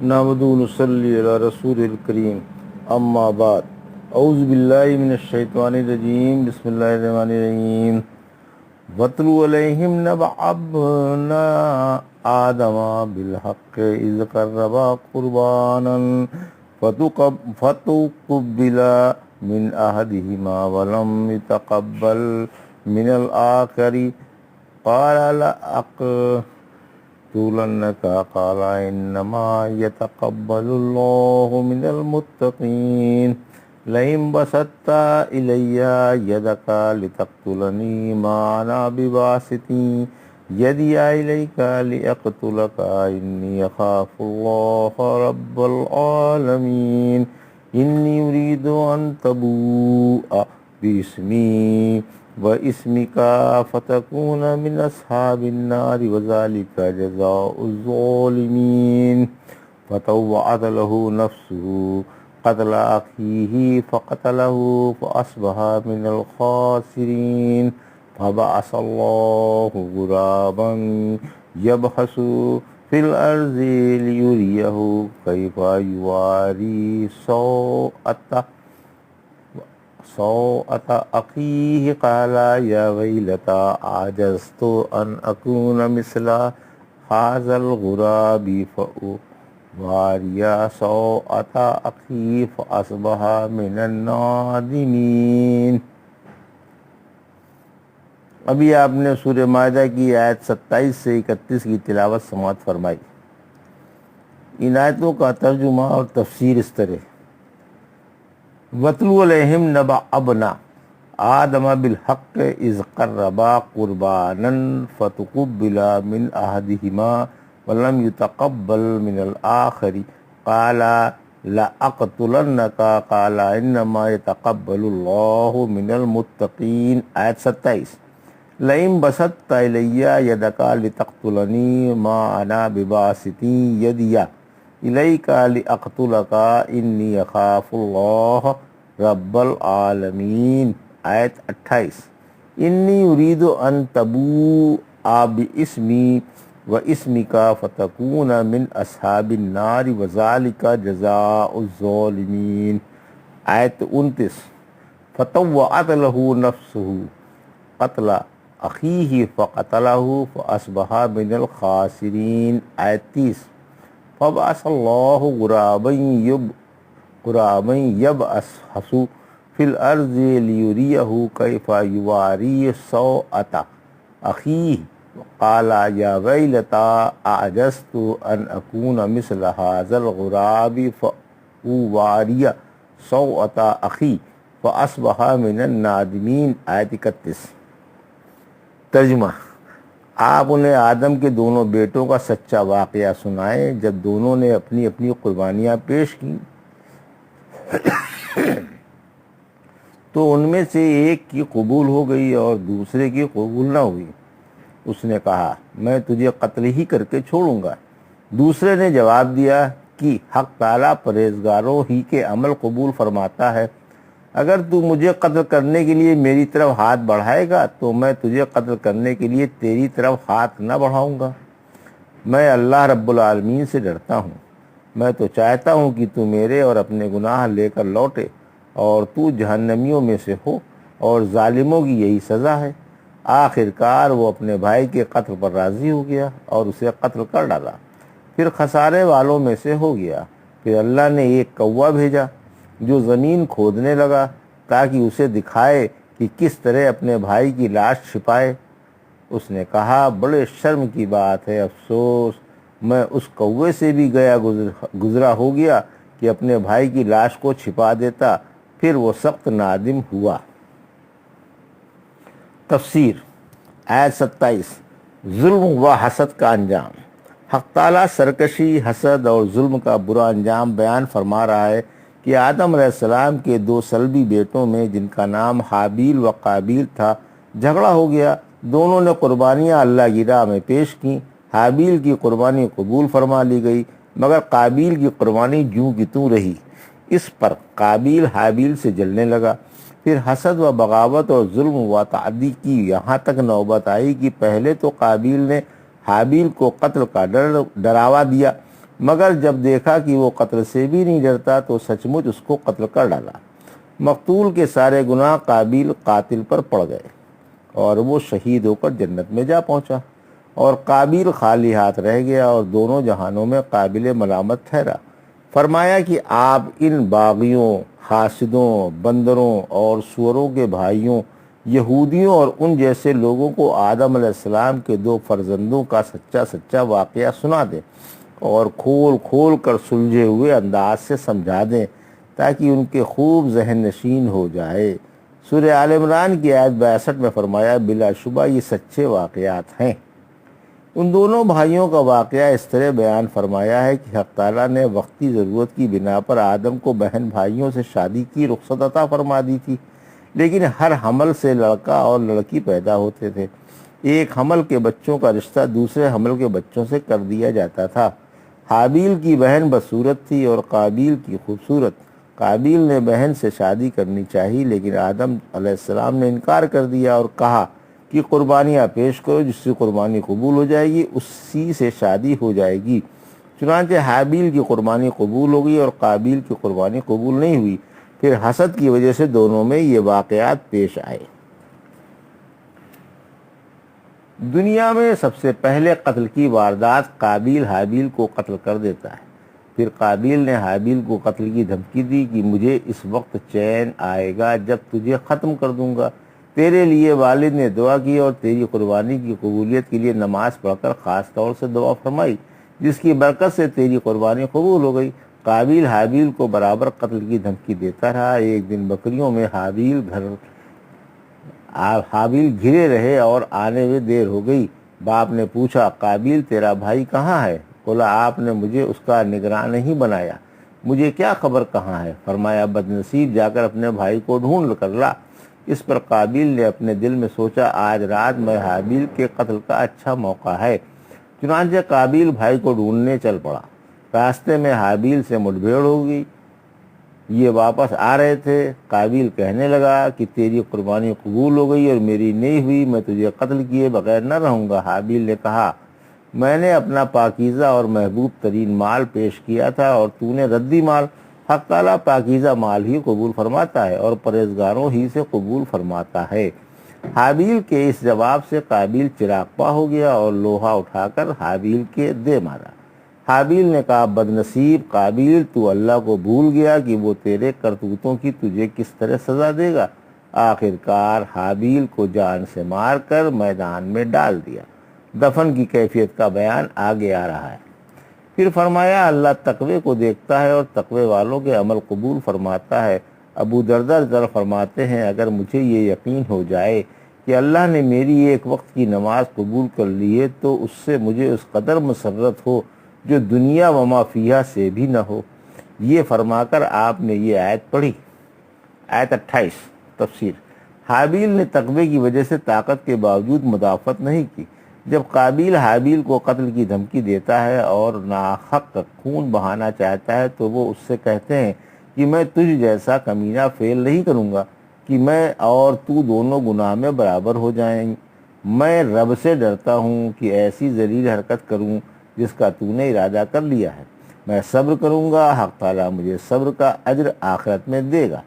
نحمد و نصلی علی رسول الکریم اما بعد اعوذ باللہ من الشیطان الرجیم بسم اللہ الرحمن الرحیم وَاتْلُ عَلَيْهِمْ نَبَأَ ابْنَىٰ آدَمَ بِالْحَقِّ إِذْ قَرَّبَا قُرْبَانًا فَتُقُبِّلَ مِنْ أَحَدِهِمَا وَلَمْ يُتَقَبَّلْ مِنَ الْآخَرِ قَالَ لَأَقْتُلَنَّكَ قَالَ إِنَّمَا يَتَقَبَّلُ اللَّهُ مِنَ الْمُتَّقِينَ لئن بسطت إلي يدك لتقتلني ما أنا بباسط يدي إليك لأقتلك إني أخاف الله رب العالمين إني أريد أن تبوء باسمي واسمك فتكون من أصحاب النار وذلك جزاء الظالمين فطوعت له نفسه قتل أخيه فقتله فأصبح من الخاسرين فبعث الله غرابا يبحث في الأرض ليريه كيف يواري سوءة أخيه قال يا ويلتى عجزت أن أكون مثل هذا الغراب واریا سوءة أخي فأصبح من النادمين۔ ابھی آپ نے سورہ مائدہ کی آیت 27 سے 31 کی تلاوت سماعت فرمائی۔ ان آیتوں کا ترجمہ اور تفسیر اس طرح: وَاتْلُ عَلَيْهِمْ نَبَأَ ابْنَىٰ آدَمَ بِالْحَقِّ إِذْ قَرَّبَا قُرْبَانًا فَتُقُبِّلَ مِنْ أَحَدِهِمَا وَلَمْ يُتَقَبَّلْ مِنَ الْآخَرِ قَالَ لَأَقْتُلَنَّكَ قَالَ إِنَّمَا يَتَقَبَّلُ اللَّهُ مِنَ الْمُتَّقِينَ۔ آیت 27: لئن بسطت إلي يدك لتقتلني ما أنا بباسط يدي إليك لأقتلك إني أخاف الله رب العالمين۔ آیت 28: إني أريد أن تبوء باسمي واسمك فتكون من أصحاب النار وذلك جزاء الظالمين۔ آیت 29: فطوعت له نفسه قتل أخيه فقتله فأصبح من الخاسرين۔ آیت 30: فبعث الله غرابا يبحث في الأرض ليريه كيف يواري سوءة أخيه قال يا ويلتى أعجزت أن أكون مثل هذا الغراب فأواري سوءة أخي فأصبح من النادمين۔ آیت 31۔ ترجمہ: آپ انہیں آدم کے دونوں بیٹوں کا سچا واقعہ سنائیں جب دونوں نے اپنی اپنی قربانیاں پیش کیں تو ان میں سے ایک کی قبول ہو گئی اور دوسرے کی قبول نہ ہوئی۔ اس نے کہا میں تجھے قتل ہی کر کے چھوڑوں گا۔ دوسرے نے جواب دیا کہ حق تعالیٰ پرہیزگاروں ہی کے عمل قبول فرماتا ہے، اگر تو مجھے قتل کرنے کے لیے میری طرف ہاتھ بڑھائے گا تو میں تجھے قتل کرنے کے لیے تیری طرف ہاتھ نہ بڑھاؤں گا۔ میں اللہ رب العالمین سے ڈرتا ہوں، میں تو چاہتا ہوں کہ تو میرے اور اپنے گناہ لے کر لوٹے اور تو جہنمیوں میں سے ہو، اور ظالموں کی یہی سزا ہے۔ آخر کار وہ اپنے بھائی کے قتل پر راضی ہو گیا اور اسے قتل کر ڈالا، پھر خسارے والوں میں سے ہو گیا۔ پھر اللہ نے ایک کوا بھیجا جو زمین کھودنے لگا تاکہ اسے دکھائے کہ کس طرح اپنے بھائی کی لاش چھپائے۔ اس نے کہا بڑے شرم کی بات ہے، افسوس میں اس کوے سے بھی گزرا ہو گیا کہ اپنے بھائی کی لاش کو چھپا دیتا۔ پھر وہ سخت نادم ہوا۔ تفسیر۔ آیت 27: ظلم و حسد کا انجام۔ حق تعالیٰ سرکشی، حسد اور ظلم کا برا انجام بیان فرما رہا ہے کہ آدم علیہ السلام کے دو صلبی بیٹوں میں جن کا نام حابیل و قابیل تھا جھگڑا ہو گیا۔ دونوں نے قربانیاں اللہ کی راہ میں پیش کیں۔ حابیل کی قربانی قبول فرما لی گئی مگر قابیل کی قربانی جوں کی توں رہی۔ اس پر قابیل حابیل سے جلنے لگا۔ پھر حسد و بغاوت اور ظلم و تعدی کی یہاں تک نوبت آئی کہ پہلے تو قابیل نے حابیل کو قتل کا ڈراوا دیا، مگر جب دیکھا کہ وہ قتل سے بھی نہیں ڈرتا تو سچ مچ اس کو قتل کر ڈالا۔ مقتول کے سارے گناہ قابیل قاتل پر پڑ گئے اور وہ شہید ہو کر جنت میں جا پہنچا، اور قابیل خالی ہاتھ رہ گیا اور دونوں جہانوں میں قابل ملامت ٹھہرا۔ فرمایا کہ آپ ان باغیوں، حاسدوں، بندروں اور سوروں کے بھائیوں، یہودیوں اور ان جیسے لوگوں کو آدم علیہ السلام کے 2 فرزندوں کا سچا واقعہ سنا دیں اور کھول کھول کر سلجھے ہوئے انداز سے سمجھا دیں تاکہ ان کے خوب ذہن نشین ہو جائے۔ سورہ آل عمران کی آیت 62 میں فرمایا بلا شبہ یہ سچے واقعات ہیں۔ ان دونوں بھائیوں کا واقعہ اس طرح بیان فرمایا ہے کہ حق تعالیٰ نے وقتی ضرورت کی بنا پر آدم کو بہن بھائیوں سے شادی کی رخصت عطا فرما دی تھی، لیکن ہر حمل سے لڑکا اور لڑکی پیدا ہوتے تھے۔ ایک حمل کے بچوں کا رشتہ دوسرے حمل کے بچوں سے کر دیا جاتا تھا۔ حابیل کی بہن بدصورت تھی اور قابیل کی خوبصورت۔ قابیل نے بہن سے شادی کرنی چاہی، لیکن آدم علیہ السلام نے انکار کر دیا اور کہا کہ قربانیاں پیش کرو، جس سے قربانی قبول ہو جائے گی اسی سے شادی ہو جائے گی۔ چنانچہ حابیل کی قربانی قبول ہو گئی اور قابیل کی قربانی قبول نہیں ہوئی۔ پھر حسد کی وجہ سے دونوں میں یہ واقعات پیش آئے۔ دنیا میں سب سے پہلے قتل کی واردات قابیل حابیل کو قتل کر دیتا ہے۔ پھر قابیل نے حابیل کو قتل کی دھمکی دی کہ مجھے اس وقت چین آئے گا جب تجھے ختم کر دوں گا۔ تیرے لیے والد نے دعا کی اور تیری قربانی کی قبولیت کے لیے نماز پڑھ کر خاص طور سے دعا فرمائی، جس کی برکت سے تیری قربانی قبول ہو گئی۔ قابیل حابیل کو برابر قتل کی دھمکی دیتا رہا۔ ایک دن بکریوں میں حابیل گھرے رہے اور آنے میں دیر ہو گئی۔ باپ نے پوچھا قابیل تیرا بھائی کہاں ہے؟ بولا آپ نے مجھے اس کا نگراں نہیں بنایا، مجھے کیا خبر کہاں ہے؟ فرمایا بدنصیب جا کر اپنے بھائی کو ڈھونڈ کر لا۔ اس پر قابیل نے اپنے دل میں سوچا آج رات میں حابیل کے قتل کا اچھا موقع ہے۔ چنانچہ قابیل بھائی کو ڈھونڈنے چل پڑا۔ راستے میں حابیل سے مٹبھیڑ ہو گئی۔ یہ واپس آ رہے تھے۔ قابیل کہنے لگا کہ تیری قربانی قبول ہو گئی اور میری نہیں ہوئی، میں تجھے قتل کیے بغیر نہ رہوں گا۔ حابیل نے کہا میں نے اپنا پاکیزہ اور محبوب ترین مال پیش کیا تھا اور تو نے ردی مال۔ حق تعالیٰ پاکیزہ مال ہی قبول فرماتا ہے اور پرہیزگاروں ہی سے قبول فرماتا ہے۔ حابیل کے اس جواب سے قابیل چراغپا ہو گیا اور لوہا اٹھا کر حابیل کے دے مارا۔ حابیل نے کہا بدنصیب قابیل تو اللہ کو بھول گیا کہ وہ تیرے کرتوتوں کی تجھے کس طرح سزا دے گا۔ آخرکار حابیل کو جان سے مار کر میدان میں ڈال دیا۔ دفن کی کیفیت کا بیان آگے آ رہا ہے۔ پھر فرمایا اللہ تقوی کو دیکھتا ہے اور تقوی والوں کے عمل قبول فرماتا ہے۔ ابو دردہ فرماتے ہیں اگر مجھے یہ یقین ہو جائے کہ اللہ نے میری ایک وقت کی نماز قبول کر لی ہے تو اس سے مجھے اس قدر مسرت ہو جو دنیا وما فیہا سے بھی نہ ہو۔ یہ فرما کر آپ نے یہ آیت پڑھی۔ آیت 28 تفسیر۔ حابیل نے تقوی کی وجہ سے طاقت کے باوجود مدافعت نہیں کی۔ جب قابیل حابیل کو قتل کی دھمکی دیتا ہے اور ناحق خون بہانا چاہتا ہے تو وہ اس سے کہتے ہیں کہ میں تجھ جیسا کمینہ فعل نہیں کروں گا کہ میں اور تو دونوں گناہ میں برابر ہو جائیں۔ میں رب سے ڈرتا ہوں کہ ایسی ذلیل حرکت کروں جس کا تو نے ارادہ کر لیا ہے۔ میں صبر کروں گا، حق تعالیٰ مجھے صبر کا اجر آخرت میں دے گا۔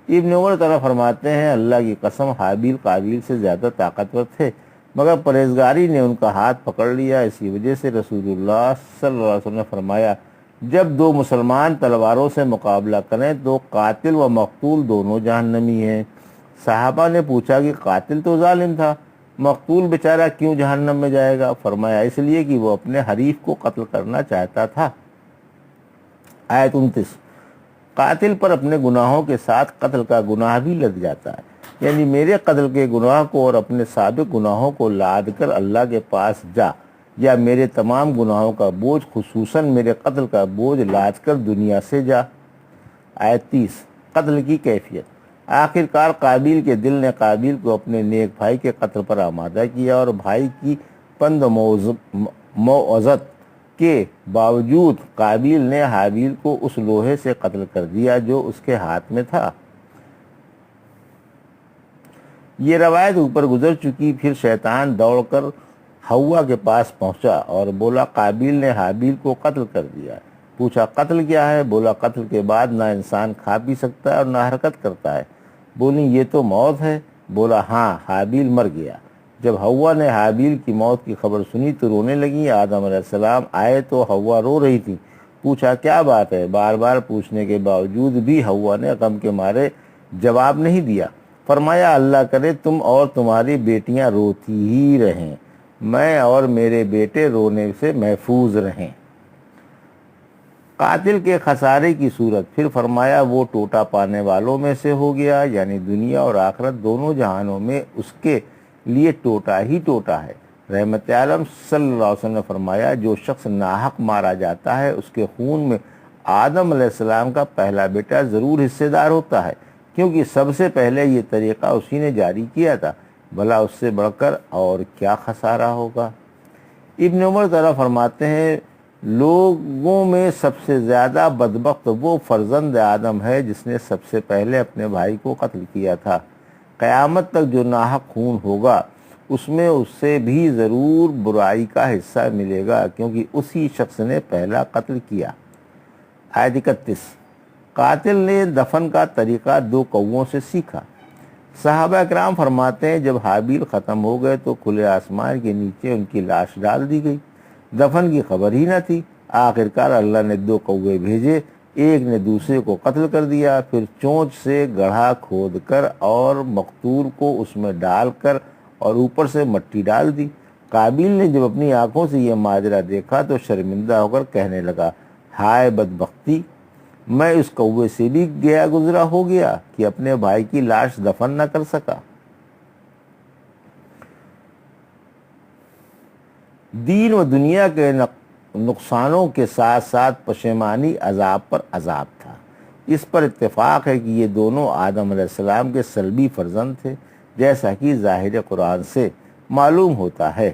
ابن عمر تعالیٰ فرماتے ہیں اللہ کی قسم حابیل قابیل سے زیادہ طاقتور تھے، مگر پرہیزگاری نے ان کا ہاتھ پکڑ لیا۔ اسی وجہ سے رسول اللہ صلی اللہ علیہ وسلم نے فرمایا جب 2 مسلمان تلواروں سے مقابلہ کریں تو قاتل و مقتول دونوں جہنمی ہیں۔ صحابہ نے پوچھا کہ قاتل تو ظالم تھا، مقتول بیچارہ کیوں جہنم میں جائے گا؟ فرمایا اس لیے کہ وہ اپنے حریف کو قتل کرنا چاہتا تھا۔ آیت 29۔ قاتل پر اپنے گناہوں کے ساتھ قتل کا گناہ بھی لد جاتا ہے، یعنی میرے قتل کے گناہ کو اور اپنے سابق گناہوں کو لاد کر اللہ کے پاس جا، یا میرے تمام گناہوں کا بوجھ خصوصاً میرے قتل کا بوجھ لاد کر دنیا سے جا۔ آیت 30۔ قتل کی کیفیت۔ آخرکار قابیل کے دل نے قابیل کو اپنے نیک بھائی کے قتل پر آمادہ کیا اور بھائی کی پند موعظت کے باوجود قابیل نے حابیل کو اس لوہے سے قتل کر دیا جو اس کے ہاتھ میں تھا۔ یہ روایت اوپر گزر چکی۔ پھر شیطان دوڑ کر ہوا کے پاس پہنچا اور بولا قابیل نے حابیل کو قتل کر دیا۔ پوچھا قتل کیا ہے؟ بولا قتل کے بعد نہ انسان کھا پی سکتا ہے اور نہ حرکت کرتا ہے۔ بولی یہ تو موت ہے۔ بولا ہاں، حابیل مر گیا۔ جب ہوا نے حابیل کی موت کی خبر سنی تو رونے لگی۔ آدم علیہ السلام آئے تو ہوا رو رہی تھی۔ پوچھا کیا بات ہے؟ بار بار پوچھنے کے باوجود بھی ہوا نے غم کے مارے جواب نہیں دیا۔ فرمایا اللہ کرے تم اور تمہاری بیٹیاں روتی ہی رہیں، میں اور میرے بیٹے رونے سے محفوظ رہیں۔ قاتل کے خسارے کی صورت پھر فرمایا وہ ٹوٹا پانے والوں میں سے ہو گیا، یعنی دنیا اور آخرت دونوں جہانوں میں اس کے لیے ٹوٹا ہی ٹوٹا ہے۔ رحمت عالم صلی اللہ علیہ وسلم نے فرمایا جو شخص ناحق مارا جاتا ہے اس کے خون میں آدم علیہ السلام کا پہلا بیٹا ضرور حصے دار ہوتا ہے، کیونکہ سب سے پہلے یہ طریقہ اسی نے جاری کیا تھا، بھلا اس سے بڑھ کر اور کیا خسارہ ہوگا۔ ابن عمر تعالیٰ فرماتے ہیں لوگوں میں سب سے زیادہ بدبخت وہ فرزند آدم ہے جس نے سب سے پہلے اپنے بھائی کو قتل کیا تھا۔ قیامت تک جو ناحق خون ہوگا اس میں اس سے بھی ضرور برائی کا حصہ ملے گا، کیونکہ اسی شخص نے پہلا قتل کیا۔ آیت 31 قاتل نے دفن کا طریقہ 2 کووں سے سیکھا۔ صحابہ اکرام فرماتے ہیں جب حابیل ختم ہو گئے تو کھلے آسمان کے نیچے ان کی لاش ڈال دی گئی، دفن کی خبر ہی نہ تھی۔ آخرکار اللہ نے 2 کوے بھیجے، ایک نے دوسرے کو قتل کر دیا، پھر چونچ سے گڑھا کھود کر اور مقتول کو اس میں ڈال کر اور اوپر سے مٹی ڈال دی۔ قابیل نے جب اپنی آنکھوں سے یہ ماجرا دیکھا تو شرمندہ ہو کر کہنے لگا ہائے بدبختی، میں اس کوے سے بھی گیا گزرا ہو گیا کہ اپنے بھائی کی لاش دفن نہ کر سکا۔ دین و دنیا کے نقصانوں کے ساتھ ساتھ پشیمانی عذاب پر عذاب تھا۔ اس پر اتفاق ہے کہ یہ دونوں آدم علیہ السلام کے سلبی فرزند تھے، جیسا کہ ظاہر قرآن سے معلوم ہوتا ہے،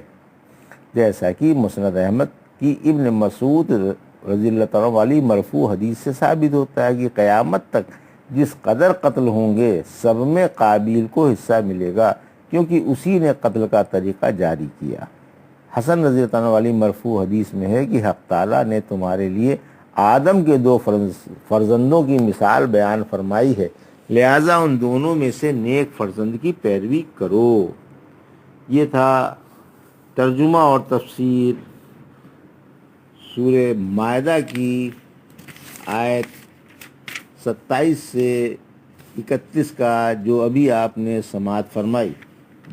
جیسا کہ مسند احمد کی ابن مسعود رضی اللہ تعالیٰ والی مرفوع حدیث سے ثابت ہوتا ہے کہ قیامت تک جس قدر قتل ہوں گے سب میں قابیل کو حصہ ملے گا، کیونکہ اسی نے قتل کا طریقہ جاری کیا۔ حسن رضی اللہ عنہ والی مرفوع حدیث میں ہے کہ حق تعالیٰ نے تمہارے لیے آدم کے 2 فرزندوں کی مثال بیان فرمائی ہے، لہٰذا ان دونوں میں سے نیک فرزند کی پیروی کرو۔ یہ تھا ترجمہ اور تفسیر سورہ مائدہ کی آیت 27 سے 31 کا جو ابھی آپ نے سماعت فرمائی۔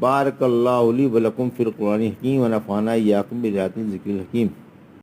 بارک اللہ لی و لکم فی القرآن الحکیم و نفعنی ایاکم بآیات ذکر الحکیم۔